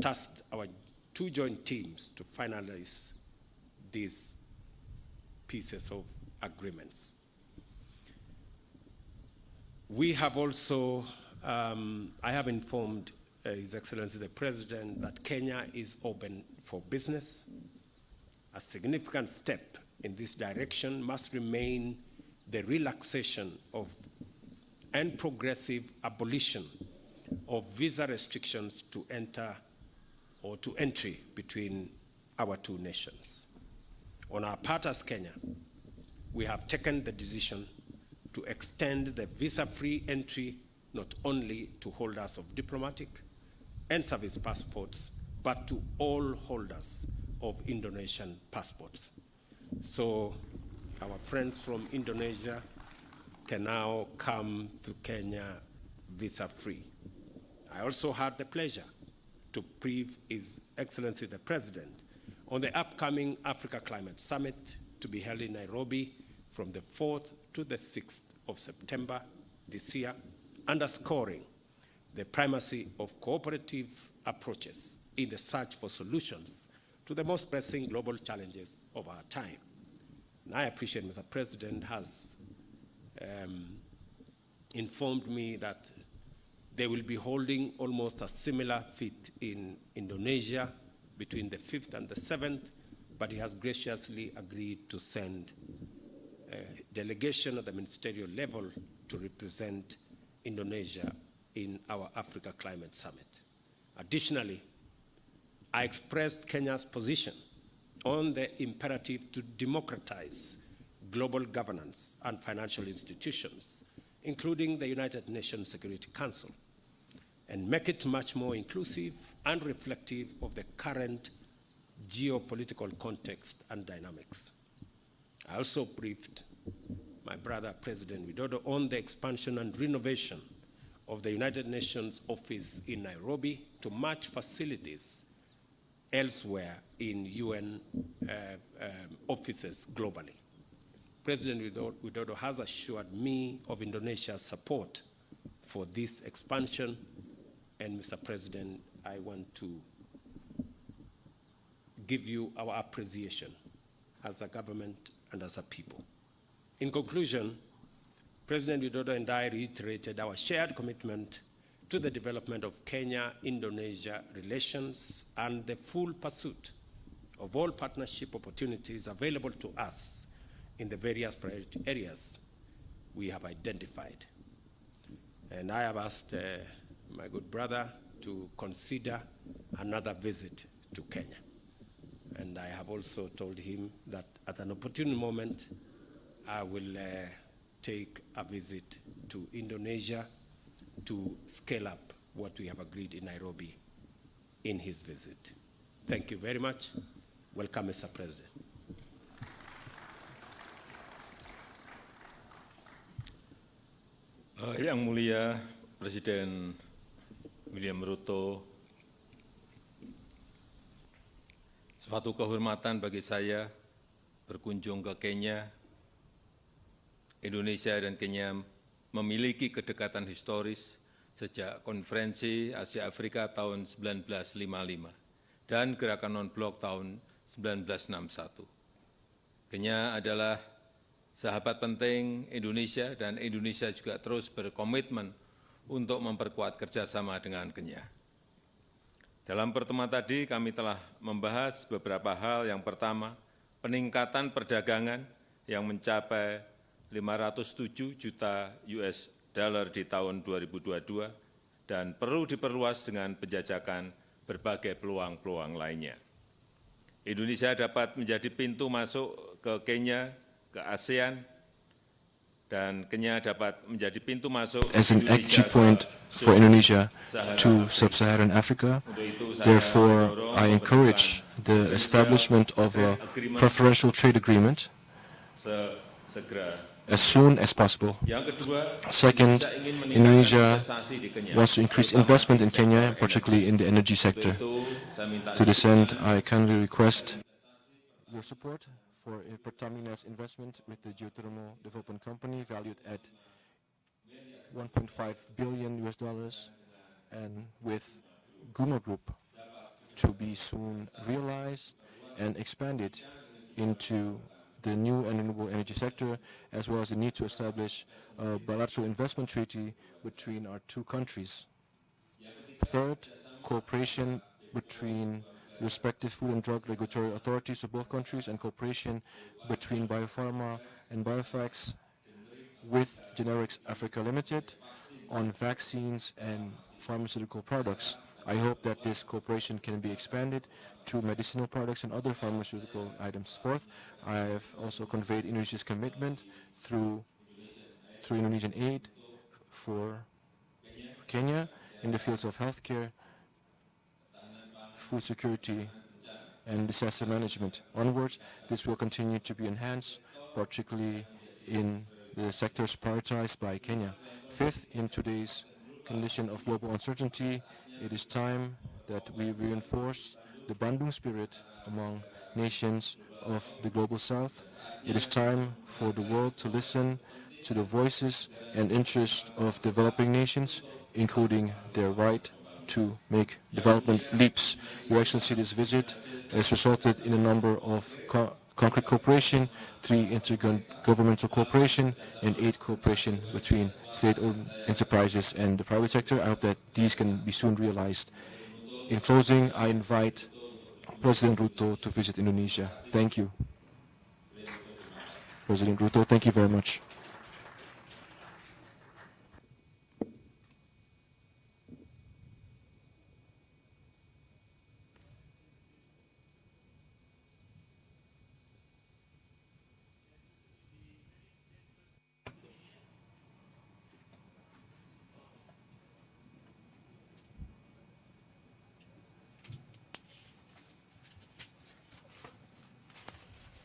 tasked our two joint teams to finalize these pieces of agreements. We have also, I have informed His Excellency the President that Kenya is open for business. A significant step in this direction must remain the relaxation of and progressive abolition of visa restrictions to enter or to entry between our two nations. On our part as Kenya, we have taken the decision to extend the visa-free entry not only to holders of diplomatic and service passports, but to all holders of Indonesian passports. So our friends from Indonesia can now come to Kenya visa-free. I also had the pleasure to brief His Excellency the President on the upcoming Africa Climate Summit to be held in Nairobi from the 4th to the 6th of September this year, underscoring the primacy of cooperative approaches in the search for solutions to the most pressing global challenges of our time. And I appreciate Mr. President has informed me that they will be holding almost a similar feat in Indonesia between the 5th and the 7th, but he has graciously agreed to send a delegation at the ministerial level to represent Indonesia in our Africa Climate Summit. Additionally, I expressed Kenya's position on the imperative to democratize global governance and financial institutions, including the United Nations Security Council, and make it much more inclusive and reflective of the current geopolitical context and dynamics. I also briefed my brother, President Widodo, on the expansion and renovation of the United Nations office in Nairobi to match facilities elsewhere in UN offices globally. President Widodo has assured me of Indonesia's support for this expansion, and Mr. President, I want to give you our appreciation as a government and as a people. In conclusion, President Widodo and I reiterated our shared commitment to the development of Kenya-Indonesia relations and the full pursuit of all partnership opportunities available to us in the various priority areas we have identified. And I have asked my good brother to consider another visit to Kenya. And I have also told him that at an opportune moment, I will take a visit to Indonesia to scale up what we have agreed in Nairobi in his visit. Thank you very much. Welcome, Mr. President. Yang Mulia Presiden William Ruto, suatu kehormatan bagi saya berkunjung ke Kenya. Indonesia dan Kenya memiliki kedekatan historis sejak Konferensi Asia Afrika tahun 1955 dan Gerakan Non-Blok tahun 1961. Kenya adalah sahabat penting Indonesia dan Indonesia juga terus berkomitmen untuk memperkuat kerjasama dengan Kenya. Dalam pertemuan tadi kami telah membahas beberapa hal. Yang pertama, peningkatan perdagangan yang mencapai 507 juta US dollar di tahun 2022 dan perlu diperluas dengan penjajakan berbagai peluang-peluang lainnya. Indonesia dapat menjadi pintu masuk ke Kenya, ke ASEAN, dan Kenya dapat menjadi pintu masuk as an entry point for Indonesia to sub-Saharan Africa. Therefore, I encourage the establishment of a preferential trade agreement as soon as possible. Second, Indonesia wants to increase investment in Kenya, particularly in the energy sector. To this end, I kindly request your support for Pertamina's investment with the Geothermal Development Company, valued at $1.5 billion US, and with Guma Group, to be soon realized and expanded into the new and renewable energy sector, as well as the need to establish a bilateral investment treaty between our two countries. Third, cooperation between respective food and drug regulatory authorities of both countries and cooperation between Biopharma and Biofax with Generics Africa Limited on vaccines and pharmaceutical products. I hope that this cooperation can be expanded to medicinal products and other pharmaceutical items. Fourth, I have also conveyed Indonesia's commitment through Indonesian aid for Kenya in the fields of healthcare, food security, and disaster management. Onwards, this will continue to be enhanced, particularly in the sectors prioritized by Kenya. Fifth, in today's condition of global uncertainty, it is time that we reinforce the Bandung spirit among nations of the Global South. It is time for the world to listen to the voices and interests of developing nations, including their right to make development leaps. Your Excellency, this visit has resulted in a number of concrete cooperation, 3 intergovernmental cooperation, and 8 cooperation between state-owned enterprises and the private sector. I hope that these can be soon realized. In closing, I invite President Ruto to visit Indonesia. Thank you. President Ruto, thank you very much.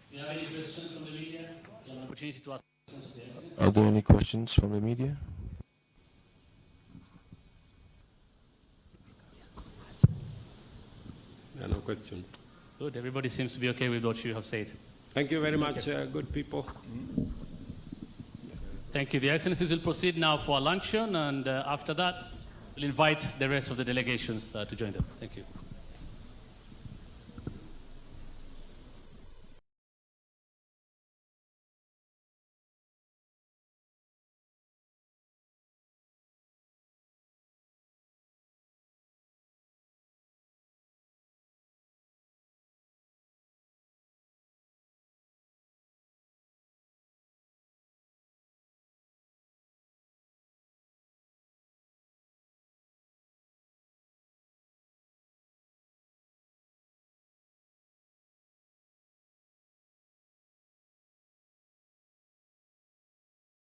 Do you have any questions from the media? An opportunity to ask questions of the Excellency. Are there any questions from the media? There are no questions. Good. Everybody seems to be okay with what you have said. Thank you very much, good people. Thank you. The Excellencies will proceed now for a luncheon, and after that, we'll invite the rest of the delegations to join them. Thank you.